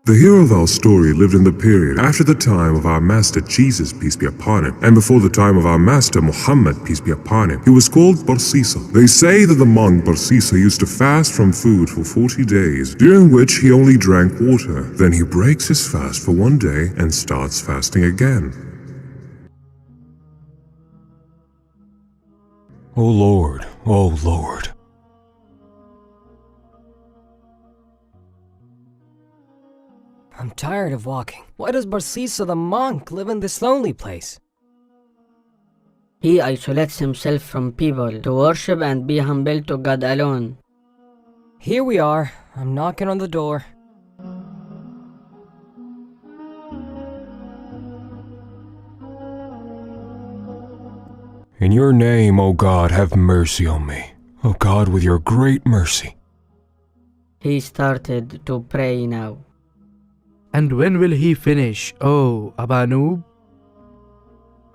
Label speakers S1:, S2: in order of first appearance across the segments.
S1: The hero of our story lived in the period after the time of our master Jesus, peace be upon him, and before the time of our master Muhammad, peace be upon him. He was called Barsisa. They say that the monk Barsisa used to fast from food for 40 days, during which he only drank water. Then he breaks his fast for one day and starts fasting again.
S2: O Lord, O Lord.
S3: I'm tired of walking. Why does Barsisa the monk live in this lonely place?
S4: He isolates himself from people to worship and be humble to God alone.
S3: Here we are. I'm knocking on the door.
S2: In your name, O God, have mercy on me. O God, with your great mercy.
S4: He started to pray now.
S5: And when will he finish, oh Abanoob?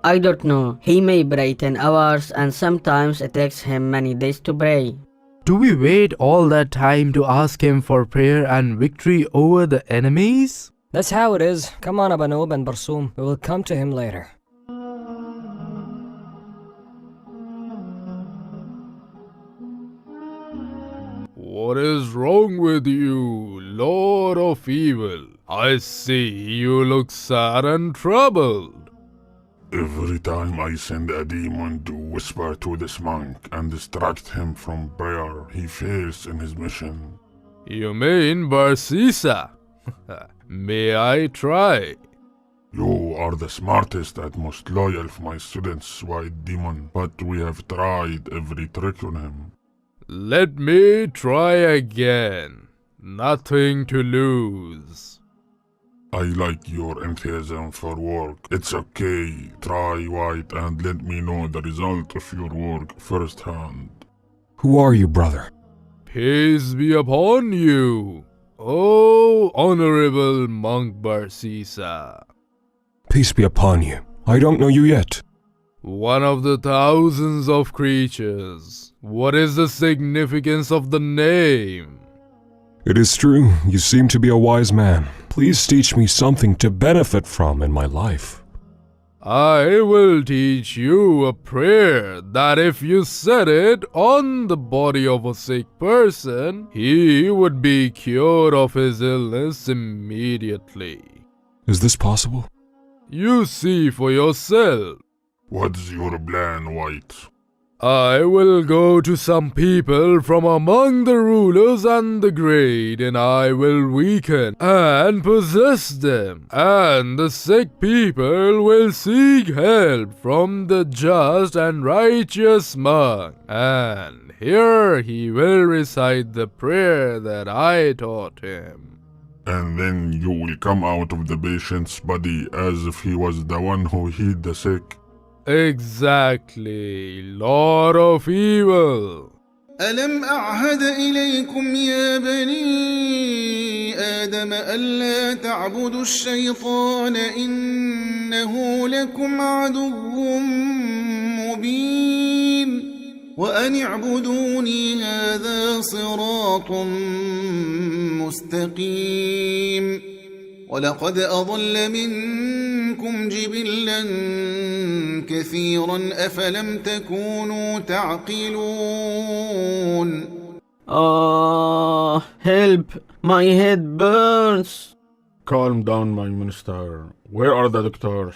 S4: I don't know. He may pray 10 hours and sometimes it takes him many days to pray.
S5: Do we wait all that time to ask him for prayer and victory over the enemies?
S3: That's how it is. Come on, Abanoob and Barsoom. We will come to him later.
S6: What is wrong with you, Lord of Evil? I see you look sad and troubled.
S7: Every time I send a demon to whisper to this monk and distract him from prayer, he fails in his mission.
S6: You mean Barsisa? May I try?
S7: You are the smartest and most loyal of my students, White Demon, but we have tried every trick on him.
S6: Let me try again. Nothing to lose.
S7: I like your enthusiasm for work. It's okay. Try White and let me know the result of your work firsthand.
S2: Who are you, brother?
S6: Peace be upon you, O Honorable Monk Barsisa.
S2: Peace be upon you. I don't know you yet.
S6: One of the thousands of creatures. What is the significance of the name?
S2: It is true, you seem to be a wise man. Please teach me something to benefit from in my life.
S6: I will teach you a prayer that if you said it on the body of a sick person, he would be cured of his illness immediately.
S2: Is this possible?
S6: You see for yourself.
S7: What's your plan, White?
S6: I will go to some people from among the rulers and the great, and I will weaken and possess them, and the sick people will seek help from the just and righteous monk, and here he will recite the prayer that I taught him.
S7: And then you will come out of the patient's body as if he was the one who healed the sick.
S6: Exactly, Lord of Evil.
S8: ألم أعهد إليكم يا بني آدم ألا تعبدوا الشيطان إنه لكم عدو مبين وأن اعبدوني هذا صراط مستقيم ولقد أضل منكم جبلا كثيرا أفلم تكونوا تعقلون.
S4: Help! My head burns.
S9: Calm down, my minister. Where are the doctors?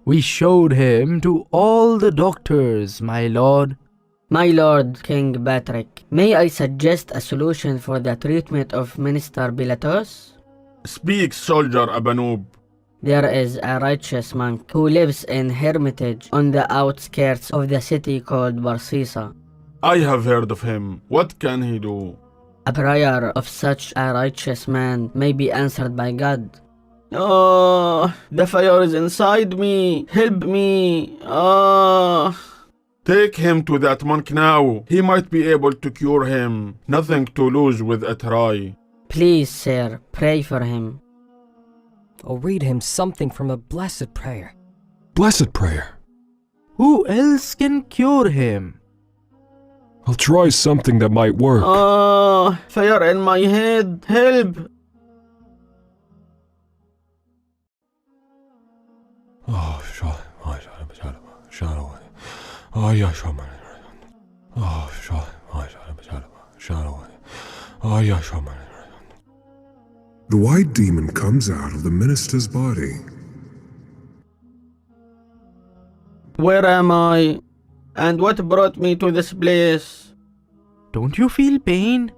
S5: We showed him to all the doctors, my lord.
S4: My lord, King Patrick, may I suggest a solution for the treatment of Minister Pilatus?
S9: Speak, soldier Abanoob.
S4: There is a righteous monk who lives in hermitage on the outskirts of the city called Barsisa.
S9: I have heard of him. What can he do?
S4: A prayer of such a righteous man may be answered by God. Oh, the fire is inside me. Help me. Oh.
S9: Take him to that monk now. He might be able to cure him. Nothing to lose with a try.
S4: Please, sir, pray for him.
S3: Or read him something from a blessed prayer.
S2: Blessed prayer.
S5: Who else can cure him?
S2: I'll try something that might work.
S4: Oh, fire in my head. Help.
S1: The white demon comes out of the minister's body.
S4: Where am I? And what brought me to this place?
S5: Don't you feel pain?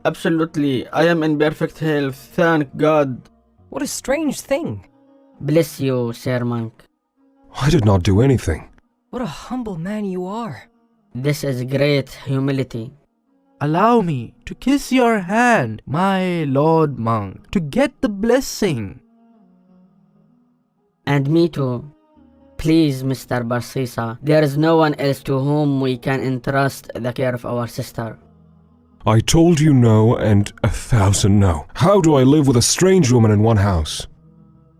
S4: Absolutely, I am in perfect health, thank God.
S3: What a strange thing.
S4: Bless you, Sir Monk.
S2: I did not do anything.
S3: What a humble man you are.
S4: This is great humility.
S5: Allow me to kiss your hand, my Lord Monk, to get the blessing.
S4: And me too. Please, Mr. Barsisa, there is no one else to whom we can entrust the care of our sister.
S2: I told you no and 1,000 no. How do I live with a strange woman in one house?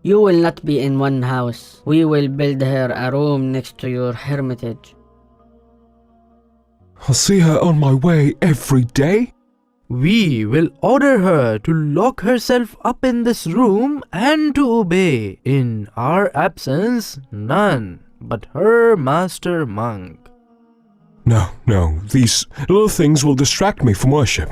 S4: You will not be in one house. We will build her a room next to your hermitage.
S2: I'll see her on my way every day?
S5: We will order her to lock herself up in this room and to obey, in our absence, none but her master monk.
S2: No, these little things will distract me from worship.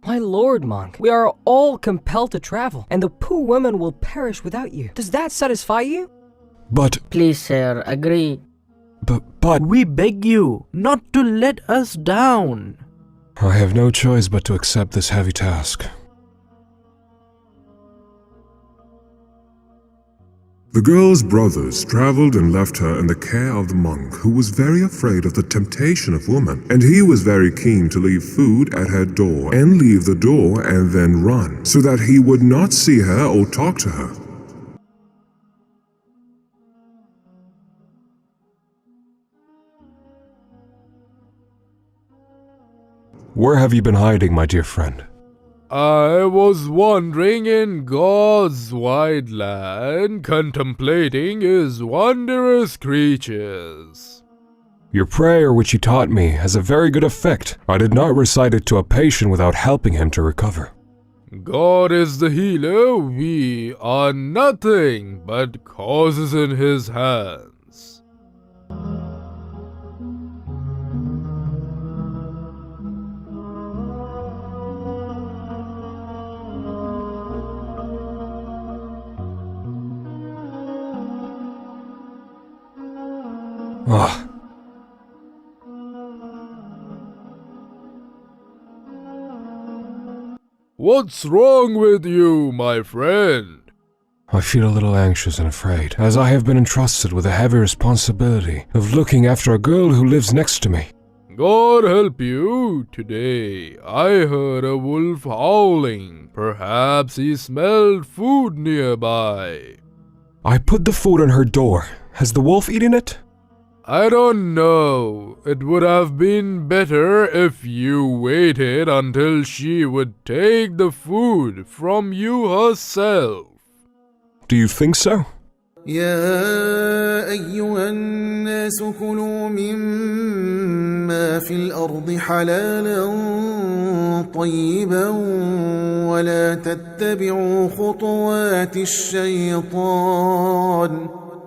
S3: My lord monk, we are all compelled to travel, and the poor women will perish without you. Does that satisfy you?
S2: But,
S4: Please, sir, agree.
S2: but,
S5: We beg you not to let us down.
S2: I have no choice but to accept this heavy task.
S1: The girl's brothers traveled and left her in the care of the monk, who was very afraid of the temptation of woman, and he was very keen to leave food at her door and leave the door and then run, so that he would not see her or talk to her.
S2: Where have you been hiding, my dear friend?
S6: I was wandering in God's wide land, contemplating His wondrous creatures.
S2: Your prayer which you taught me has a very good effect. I did not recite it to a patient without helping him to recover.
S6: God is the healer, we are nothing but causes in His hands.
S2: Ah,
S6: What's wrong with you, my friend?
S2: I feel a little anxious and afraid, as I have been entrusted with the heavy responsibility of looking after a girl who lives next to me.
S6: God help you. Today I heard a wolf howling. Perhaps he smelled food nearby.
S2: I put the food on her door. Has the wolf eaten it?
S6: I don't know. It would have been better if you waited until she would take the food from you herself.
S2: Do you think so?
S8: يا أيها الناس كلوا مما في الأرض حلالا طيبا ولا تتبعوا خطوات الشيطان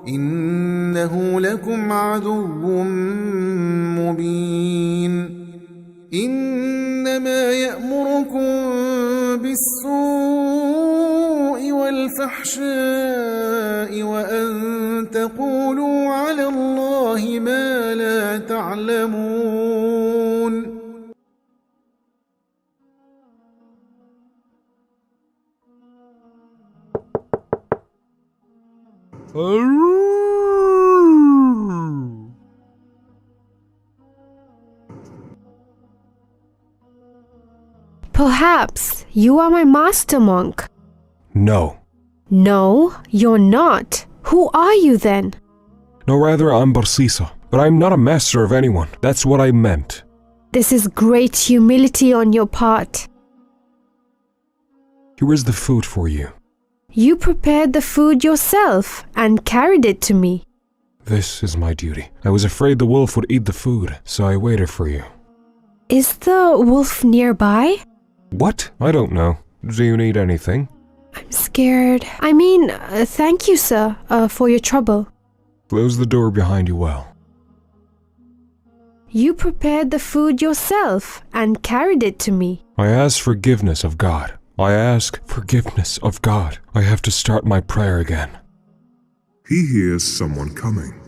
S8: إنه لكم عدو مبين إنما يأمركم بالسوء والفحشاء وأن تقولوا على الله ما لا تعلمون
S10: Perhaps you are my master monk.
S2: No.
S10: No, you're not. Who are you then?
S2: No, rather, I'm Barsisa. But I'm not a master of anyone. That's what I meant.
S10: This is great humility on your part.
S2: Here is the food for you.
S10: You prepared the food yourself and carried it to me.
S2: This is my duty. I was afraid the wolf would eat the food, so I waited for you.
S10: Is the wolf nearby?
S2: What? I don't know. Do you need anything?
S10: I'm scared. Thank you, sir, for your trouble.
S2: Close the door behind you well.
S10: You prepared the food yourself and carried it to me.
S2: I ask forgiveness of God. I ask forgiveness of God. I have to start my prayer again.
S1: He hears someone coming.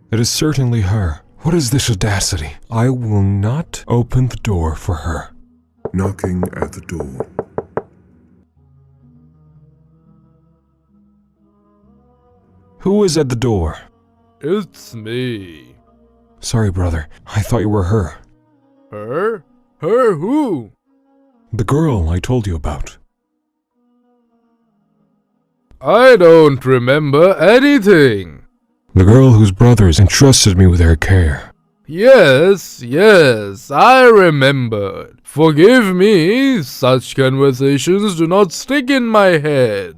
S2: It is certainly her. What is this audacity? I will not open the door for her.
S1: Knocking at the door.
S2: Who is at the door?
S6: It's me.
S2: Sorry, brother. I thought you were her.
S6: Her? Her who?
S2: The girl I told you about.
S6: I don't remember anything.
S2: The girl whose brothers entrusted me with her care.
S6: Yes, I remembered. Forgive me, such conversations do not stick in my head.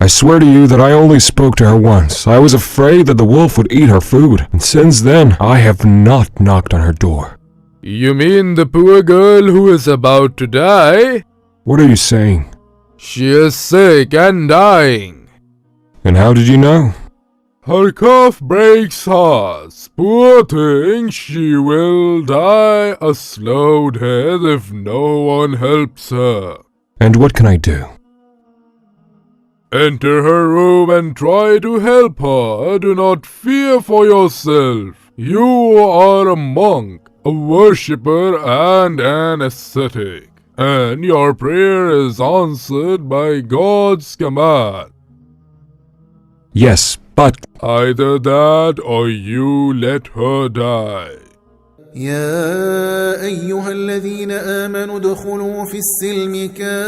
S2: I swear to you that I only spoke to her once. I was afraid that the wolf would eat her food, and since then I have not knocked on her door.
S6: You mean the poor girl who is about to die?
S2: What are you saying?
S6: She is sick and dying.
S2: And how did you know?
S6: Her cough breaks hearts. Poor thing, she will die a slow death if no one helps her.
S2: And what can I do?
S6: Enter her room and try to help her. Do not fear for yourself. You are a monk, a worshipper, and an ascetic, and your prayer is answered by God's command.
S2: Yes, but...
S6: Either that or you let her die.
S8: يا أيها الذين آمنوا ادخلوا في السلم كافة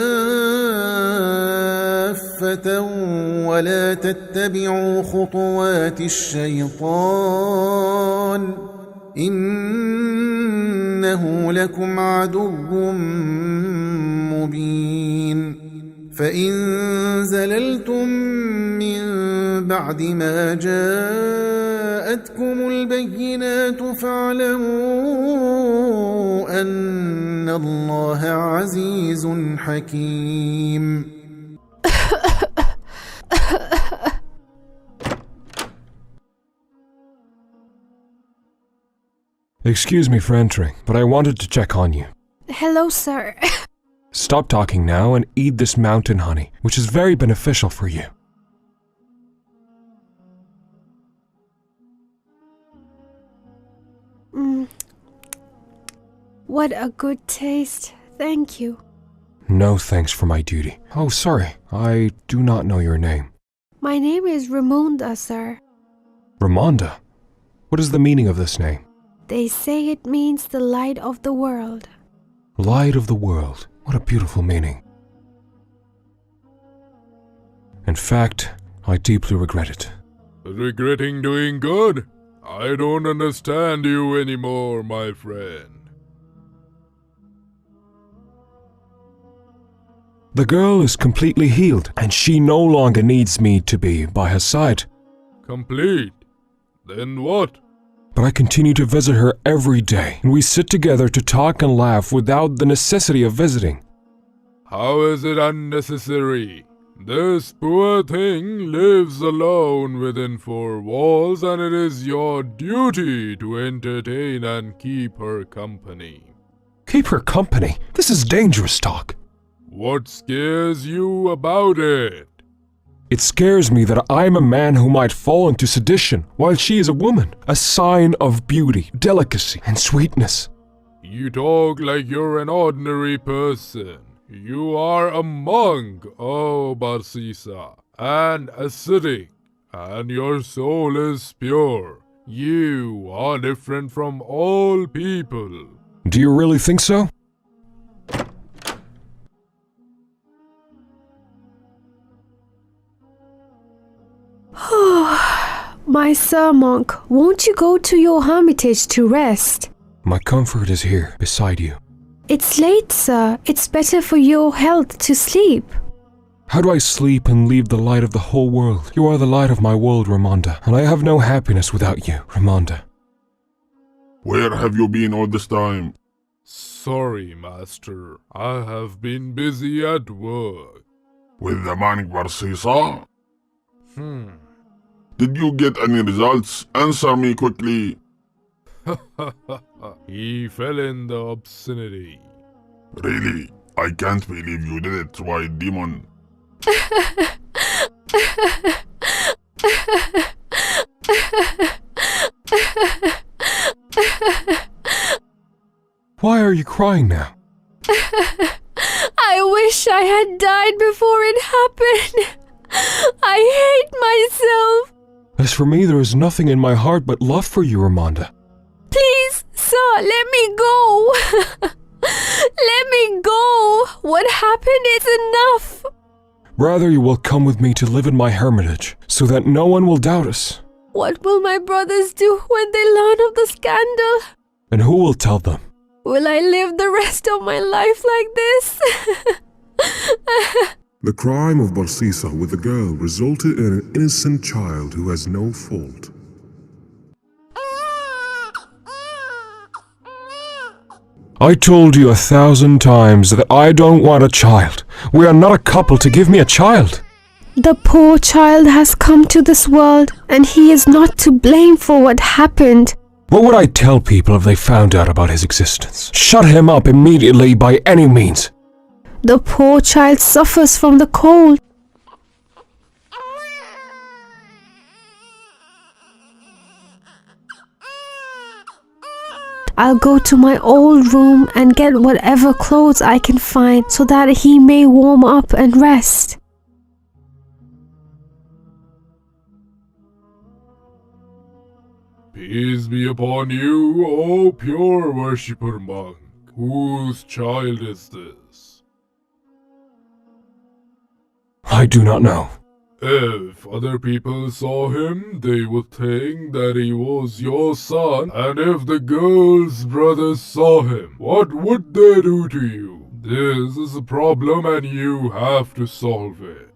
S8: ولا تتبعوا خطوات الشيطان إنه لكم عدو مبين فإن زللتم من بعد ما جاءتكم البينات فاعلموا أن الله عزيز حكيم.
S2: Excuse me for entering, but I wanted to check on you.
S10: Hello, sir.
S2: Stop talking now and eat this mountain honey, which is very beneficial for you.
S10: What a good taste. Thank you.
S2: No thanks for my duty. Oh, sorry. I do not know your name.
S10: My name is Ramonda, sir.
S2: Ramonda? What is the meaning of this name?
S10: They say it means the light of the world.
S2: Light of the world. What a beautiful meaning. In fact, I deeply regret it.
S6: Regretting doing good? I don't understand you anymore, my friend.
S2: The girl is completely healed, and she no longer needs me to be by her side.
S6: Complete? Then what?
S2: But I continue to visit her every day, and we sit together to talk and laugh without the necessity of visiting.
S6: How is it unnecessary? This poor thing lives alone within four walls, and it is your duty to entertain and keep her company.
S2: Keep her company? This is dangerous talk.
S6: What scares you about it?
S2: It scares me that I'm a man who might fall into sedition, while she is a woman, a sign of beauty, delicacy, and sweetness.
S6: You talk like you're an ordinary person. You are a monk, oh Barsisa, and ascetic, and your soul is pure. You are different from all people.
S2: Do you really think so?
S10: My sir monk, won't you go to your hermitage to rest?
S2: My comfort is here, beside you.
S10: It's late, sir. It's better for your health to sleep.
S2: How do I sleep and leave the light of the whole world? You are the light of my world, Ramonda, and I have no happiness without you, Ramonda.
S7: Where have you been all this time?
S6: Sorry, master. I have been busy at work.
S7: With the man Barsisa? Did you get any results? Answer me quickly.
S6: He fell in the obscenity.
S7: Really? I can't believe you did it, white demon.
S2: Why are you crying now?
S10: I wish I had died before it happened. I hate myself.
S2: As for me, there is nothing in my heart but love for you, Ramonda.
S10: Please, sir, let me go. Let me go. What happened is enough.
S2: Rather, you will come with me to live in my hermitage, so that no one will doubt us.
S10: What will my brothers do when they learn of the scandal?
S2: And who will tell them?
S10: Will I live the rest of my life like this?
S1: The crime of Barsisa with the girl resulted in an innocent child who has no fault.
S2: I told you 1,000 times that I don't want a child. We are not a couple to give me a child.
S10: The poor child has come to this world, and he is not to blame for what happened.
S2: What would I tell people if they found out about his existence? Shut him up immediately by any means.
S10: The poor child suffers from the cold. I'll go to my old room and get whatever clothes I can find so that he may warm up and rest.
S6: Peace be upon you, O pure worshipper monk. Whose child is this?
S2: I do not know.
S6: If other people saw him, they would think that he was your son. And if the girl's brothers saw him, what would they do to you? This is a problem and you have to solve it.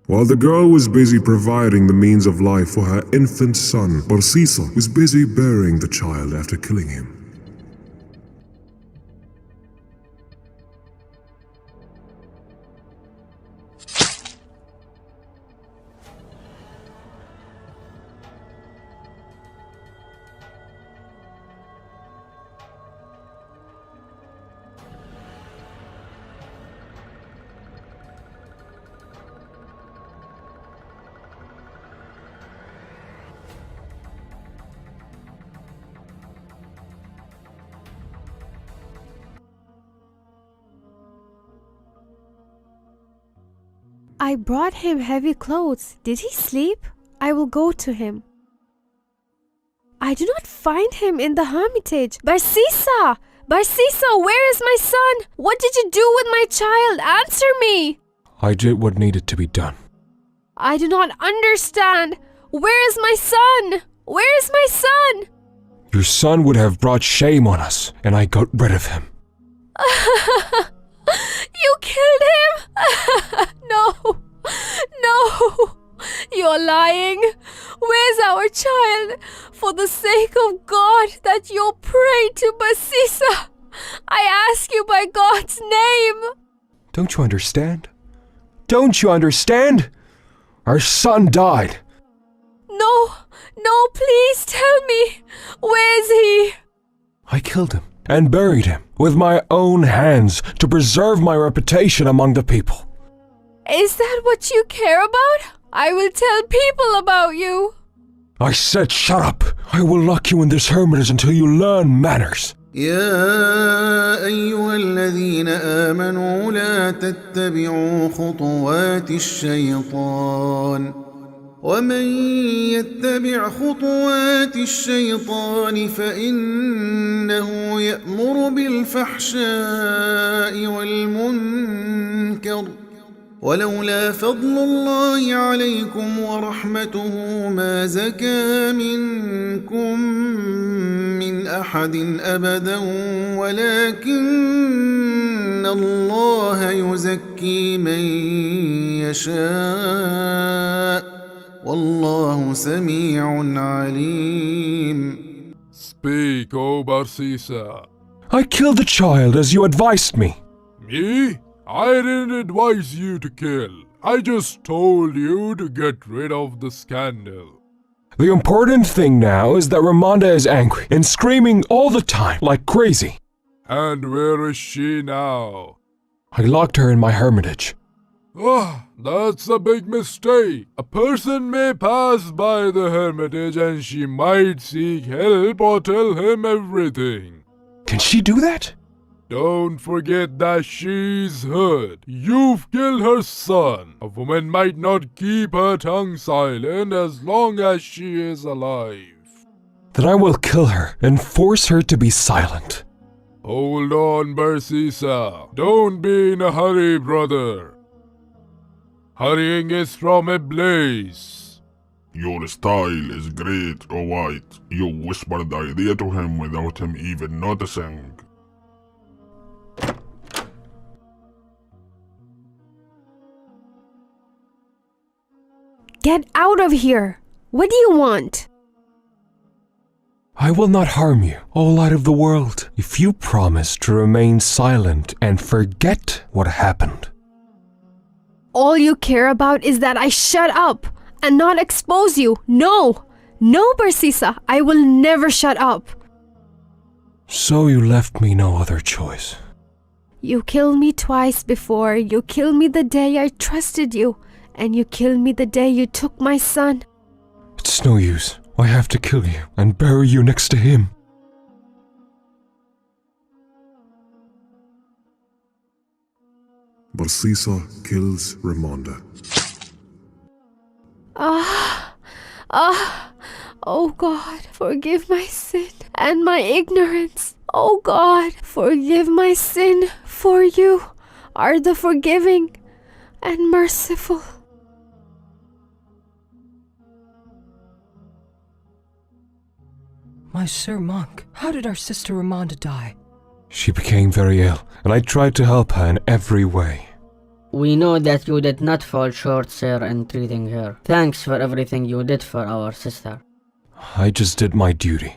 S1: While the girl was busy providing the means of life for her infant son, Barsisa was busy burying the child after killing him.
S10: I brought him heavy clothes. Did he sleep? I will go to him. I do not find him in the hermitage. Barsisa! Barsisa, where is my son? What did you do with my child? Answer me!
S2: I did what needed to be done.
S10: I do not understand. Where is my son? Where is my son?
S2: Your son would have brought shame on us, and I got rid of him.
S10: You killed him? No. No. You're lying. Where's our child? For the sake of God, that you'll pray to Barsisa. I ask you by God's name.
S2: Don't you understand? Don't you understand? Our son died.
S10: No, please tell me. Where is he?
S2: I killed him and buried him with my own hands to preserve my reputation among the people.
S10: Is that what you care about? I will tell people about you.
S2: I said shut up. I will lock you in this hermitage until you learn manners.
S8: يا أيها الذين آمنوا لا تتبعوا خطوات الشيطان ومن يتبع خطوات الشيطان فإنه يأمر بالفحشاء والمنكر ولولا فضل الله عليكم ورحمته ما زكى منكم من أحد أبدا ولكن الله يزكي من يشاء والله سميع عليم.
S6: Speak, O Barsisa.
S2: I killed the child as you advised me.
S6: Me? I didn't advise you to kill. I just told you to get rid of the scandal.
S2: The important thing now is that Ramonda is angry and screaming all the time like crazy.
S6: And where is she now?
S2: I locked her in my hermitage.
S6: Ah, that's a big mistake. A person may pass by the hermitage and she might seek help or tell him everything.
S2: Can she do that?
S6: Don't forget that she's hurt. You've killed her son. A woman might not keep her tongue silent as long as she is alive.
S2: Then I will kill her and force her to be silent.
S6: Hold on, Barsisa. Don't be in a hurry, brother. Hurrying is from Iblis.
S7: Your style is great, O White. You whispered the idea to him without him even noticing.
S10: Get out of here! What do you want?
S2: I will not harm you, O light of the world, if you promise to remain silent and forget what happened.
S10: All you care about is that I shut up and not expose you. No! No, Barsisa, I will never shut up.
S2: So you left me no other choice.
S10: You killed me twice before. You killed me the day I trusted you. And you killed me the day you took my son.
S2: It's no use. I have to kill you and bury you next to him.
S1: Barsisa kills Ramonda.
S10: Oh God, forgive my sin and my ignorance. Oh God, forgive my sin, for you are the forgiving and merciful.
S3: My Sir Monk, how did our sister Ramonda die?
S2: She became very ill, and I tried to help her in every way.
S4: We know that you did not fall short, sir, in treating her. Thanks for everything you did for our sister.
S2: I just did my duty.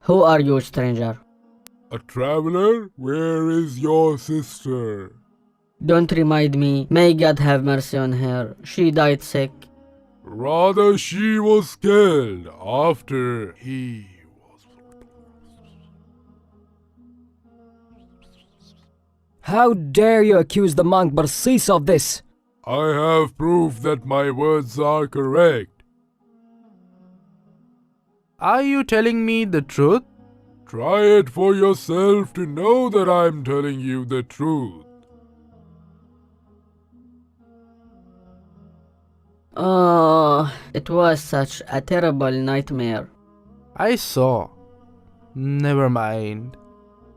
S4: Who are you, stranger?
S6: A traveler? Where is your sister?
S4: Don't remind me. May God have mercy on her. She died sick.
S6: Rather, she was killed after he was.
S3: How dare you accuse the monk Barsisa of this?
S6: I have proof that my words are correct.
S5: Are you telling me the truth?
S6: Try it for yourself to know that I'm telling you the truth.
S4: Oh, it was such a terrible nightmare.
S5: I saw. Never mind.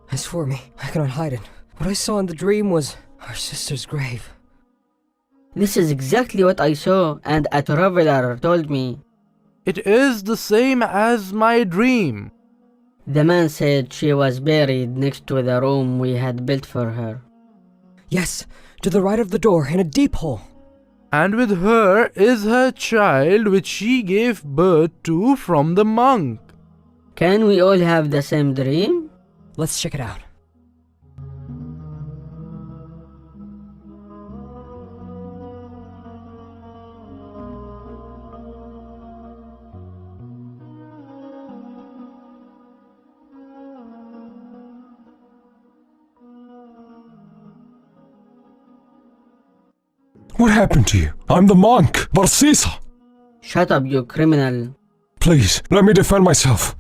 S3: As for me, I cannot hide it. What I saw in the dream was our sister's grave.
S4: This is exactly what I saw, and a traveler told me.
S5: It is the same as my dream.
S4: The man said she was buried next to the room we had built for her.
S3: Yes, to the right of the door, in a deep hole.
S5: And with her is her child which she gave birth to from the monk.
S4: Can we all have the same dream?
S3: Let's check it out.
S2: What happened to you? I'm the monk, Barsisa.
S4: Shut up, you criminal.
S2: Please, let me defend myself.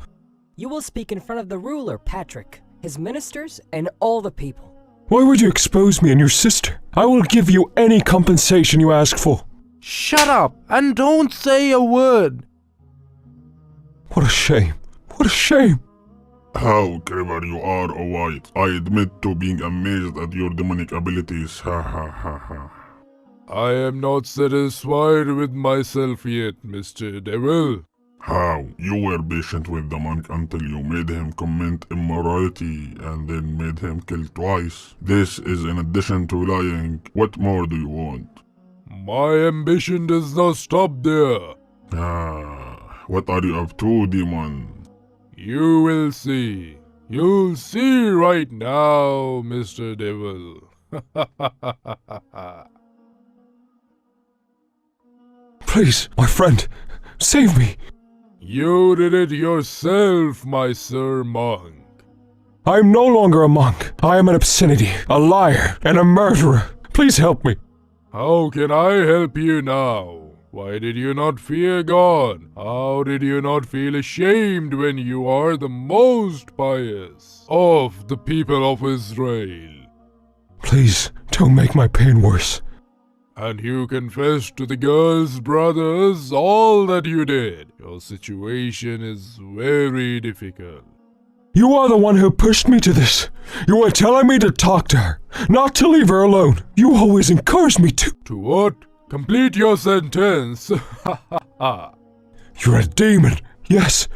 S3: You will speak in front of the ruler, Patrick, his ministers, and all the people.
S2: Why would you expose me and your sister? I will give you any compensation you ask for.
S5: Shut up and don't say a word.
S2: What a shame. What a shame.
S7: How clever you are, O White. I admit to being amazed at your demonic abilities. Ha ha ha ha.
S6: I am not satisfied with myself yet, Mr. Devil.
S7: How? You were patient with the monk until you made him commit immorality and then made him kill twice. This is in addition to lying. What more do you want?
S6: My ambition does not stop there.
S7: What are you up to, demon?
S6: You will see. You'll see right now, Mr. Devil.
S2: Please, my friend, save me.
S6: You did it yourself, my sir monk.
S2: I am no longer a monk. I am an obscenity, a liar, and a murderer. Please help me.
S6: How can I help you now? Why did you not fear God? How did you not feel ashamed when you are the most pious of the people of Israel?
S2: Please, don't make my pain worse.
S6: And you confessed to the girl's brothers all that you did. Your situation is very difficult.
S2: You are the one who pushed me to this. You were telling me to talk to her, not to leave her alone. You always encouraged me to.
S6: To what? Complete your sentence.
S2: You're a demon. Yes,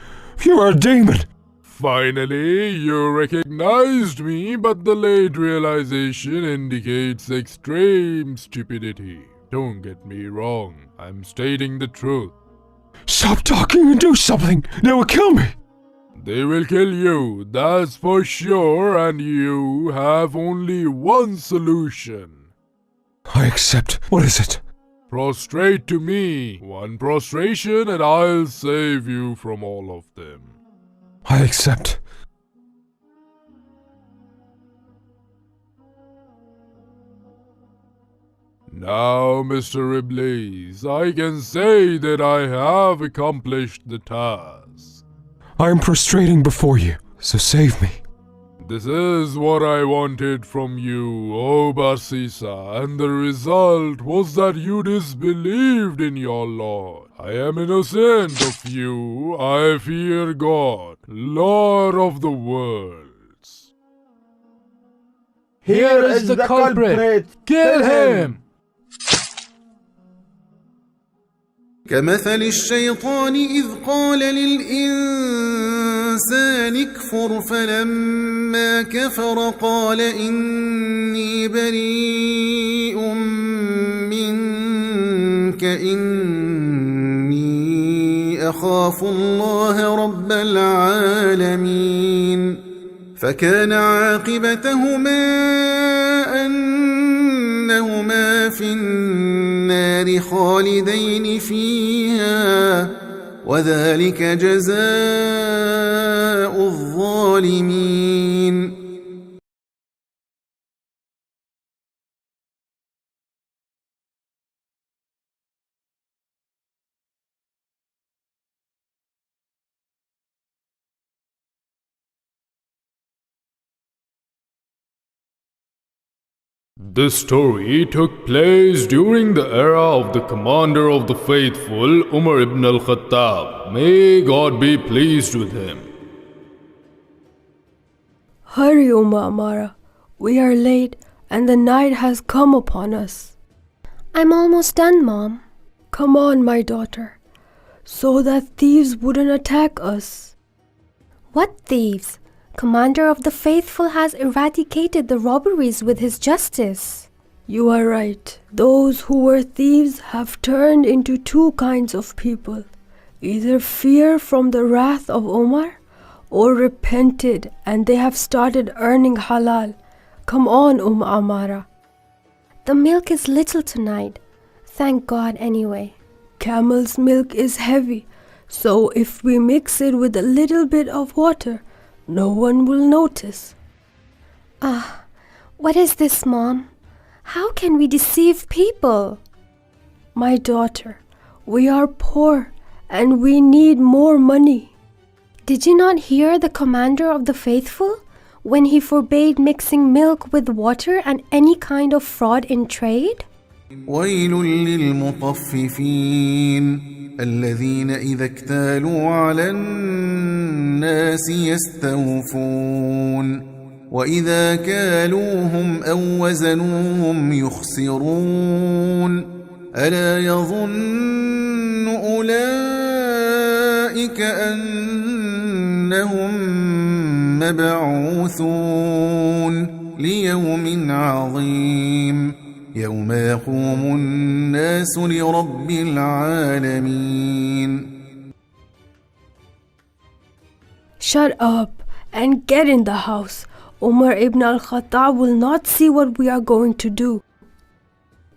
S2: you're a demon.
S6: Finally, you recognized me, but the late realization indicates extreme stupidity. Don't get me wrong, I'm stating the truth.
S2: Stop talking and do something. They will kill me.
S6: They will kill you, that's for sure, and you have only one solution.
S2: I accept. What is it?
S6: Prostrate to me. One prostration and I'll save you from all of them.
S2: I accept.
S6: Now, Mr. Iblis, I can say that I have accomplished the task.
S2: I am prostrating before you, so save me.
S6: This is what I wanted from you, O Barsisa, and the result was that you disbelieved in your Lord. I am innocent of you. I fear God, Lord of the worlds.
S5: Here is the culprit. Kill him.
S8: كمثل الشيطان إذ قال للإنسان اكفر فلما كفر قال إني بريء منك إني أخاف الله رب العالمين فكان عاقبتهما أنهما في النار خالدين فيها وذلك جزاء الظالمين.
S6: This story took place during the era of the commander of the faithful, Umar ibn al-Khattab. May God be pleased with him.
S10: Hurry, Amara. We are late and the night has come upon us. I'm almost done, Mom. Come on, my daughter, so that thieves wouldn't attack us.
S11: What thieves? Commander of the Faithful has eradicated the robberies with his justice.
S10: You are right. Those who were thieves have turned into two kinds of people. Either fear from the wrath of Omar or repented and they have started earning halal. Come on, Amara.
S11: The milk is little tonight. Thank God anyway.
S10: Camel's milk is heavy, so if we mix it with a little bit of water, no one will notice.
S11: What is this, Mom? How can we deceive people?
S10: My daughter, we are poor and we need more money.
S11: Did you not hear the Commander of the Faithful when he forbade mixing milk with water and any kind of fraud in trade?
S8: ويل للمطففين الذين إذا اكتالوا على الناس يستوفون وإذا كالوهم أو وزنوهم يخسرون ألا يظن أولئك أنهم مبعوثون ليوم عظيم يوم يقوم الناس لرب العالمين.
S10: Shut up and get in the house. Umar ibn al-Khattab will not see what we are going to do.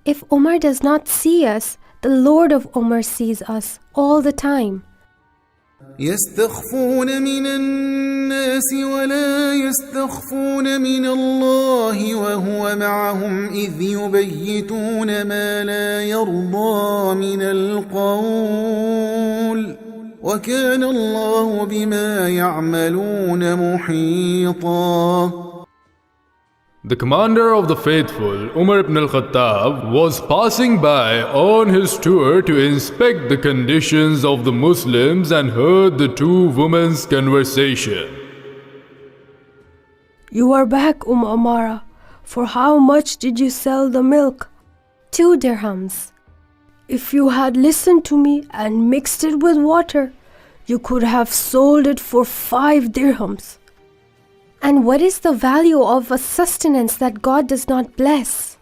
S11: If Umar does not see us, The Lord of Umar sees us all the time.
S8: يستخفون من الناس ولا يستخفون من الله وهو معهم إذ يبيتون ما لا يرضى من القول وكان الله بما يعملون محيطا.
S6: The commander of the faithful, Umar ibn al-Khattab, was passing by on his tour to inspect the conditions of the Muslims and heard the two women's conversation.
S11: You are back, Amara. For how much did you sell the milk? 2 dirhams. If you had listened to me and mixed it with water, you could have sold it for 5 dirhams. And what is the value of a sustenance that God does not bless?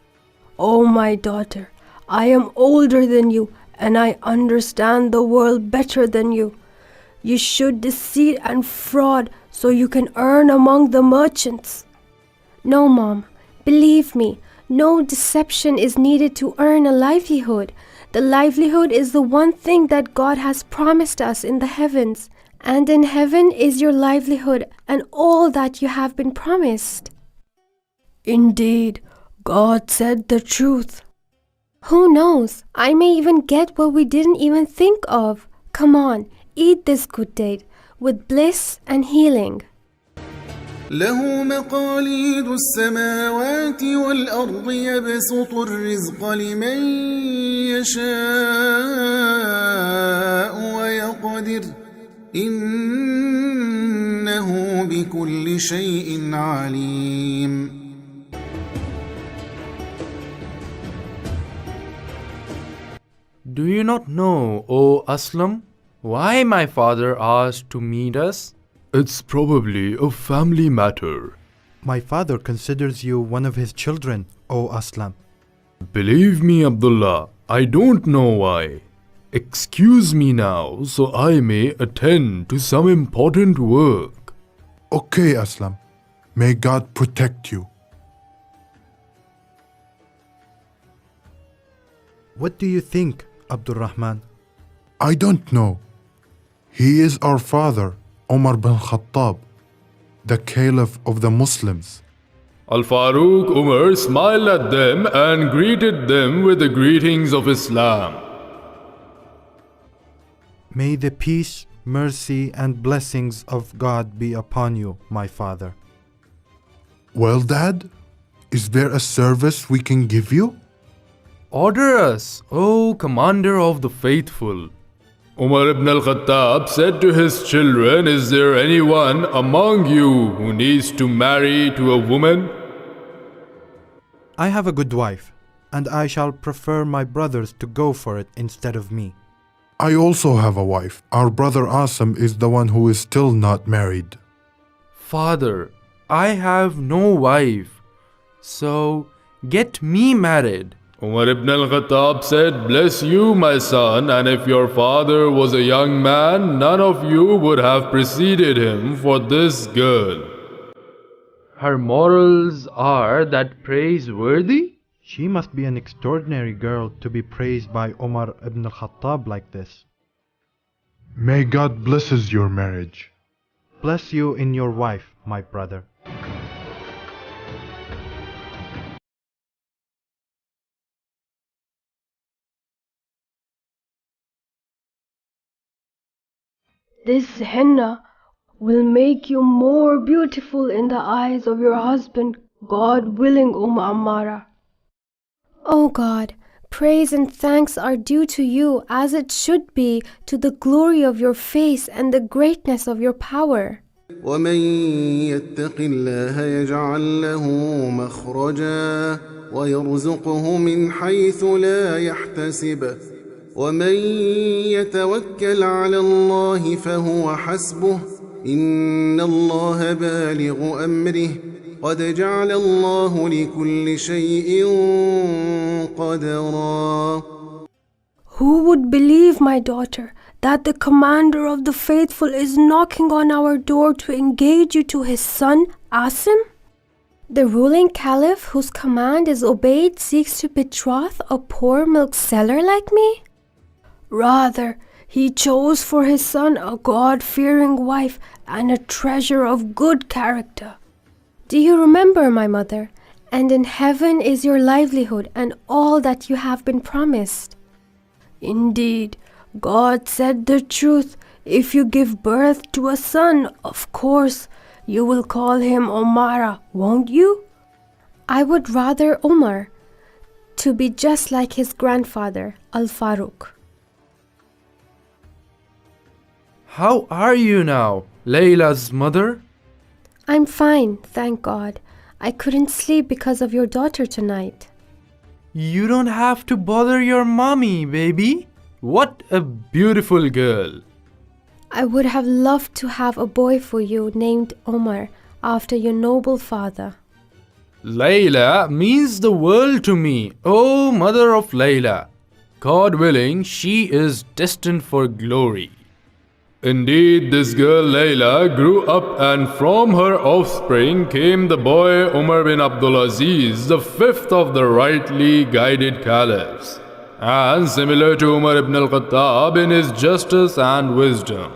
S11: Oh, my daughter, I am older than you and I understand the world better than you. You should deceit and fraud so you can earn among the merchants. No, Mom, believe me, no deception is needed to earn a livelihood. The livelihood is the one thing that God has promised us in the heavens. And in heaven is your livelihood and all that you have been promised. Indeed, God said the truth. Who knows? I may even get what we didn't even think of. Come on, eat this good date with bliss and healing.
S8: له مقاليد السماوات والأرض يبسط الرزق لمن يشاء ويقدر إنه بكل شيء عليم.
S5: Do you not know, O Aslam, why my father asked to meet us?
S6: It's probably a family matter.
S12: My father considers you one of his children, O Aslam.
S6: Believe me, Abdullah, I don't know why. Excuse me now so I may attend to some important work.
S13: Okay, Aslam. May God protect you.
S12: What do you think, Abdul Rahman?
S13: I don't know. He is our father, Umar bin Khattab, the Caliph of the Muslims.
S6: Al-Faruq Umar smiled at them and greeted them with the greetings of Islam.
S12: May the peace, mercy, and blessings of God be upon you, my father.
S13: Well, Dad, is there a service we can give you?
S6: Order us, O Commander of the Faithful. Umar ibn al-Khattab said to his children, is there anyone among you who needs to marry to a woman?
S12: I have a good wife, and I shall prefer my brothers to go for it instead of me.
S13: I also have a wife. Our brother Asim is the one who is still not married.
S5: Father, I have no wife, so get me married.
S6: Umar ibn al-Khattab said, bless you, my son, and if your father was a young man, none of you would have preceded him for this girl.
S5: Her morals are that praiseworthy?
S12: She must be an extraordinary girl to be praised by Umar ibn al-Khattab like this.
S13: May God blesses your marriage.
S12: Bless you in your wife, my brother.
S11: This henna will make you more beautiful in the eyes of your husband, God willing, Amara. Oh God, praise and thanks are due to you as it should be to the glory of your face and the greatness of your power.
S8: ومن يتق الله يجعل له مخرجا ويرزقه من حيث لا يحتسب ومن يتوكل على الله فهو حسبه إن الله بالغ أمره قد جعل الله لكل شيء قدرا.
S11: Who would believe, my daughter, that the commander of the faithful is knocking on our door to engage you to his son, Asim? The ruling caliph whose command is obeyed seeks to betroth a poor milk seller like me? Rather, he chose for his son a God-fearing wife and a treasure of good character. Do you remember, my mother? And in heaven is your livelihood and all that you have been promised. Indeed, God said the truth. If you give birth to a son, of course, you will call him Omara, won't you? I would rather Omar, to be just like his grandfather, Al-Faruq.
S5: How are you now, Layla's mother?
S11: I'm fine, thank God. I couldn't sleep because of your daughter tonight.
S5: You don't have to bother your mommy, baby. What a beautiful girl.
S11: I would have loved to have a boy for you named Omar after your noble father.
S5: Layla means the world to me, oh mother of Layla. God willing, she is destined for glory.
S6: Indeed, this girl Layla grew up, and from her offspring came the boy Umar bin Abdul Aziz, the fifth of the rightly guided caliphs, and similar to Umar ibn al-Khattab in his justice and wisdom.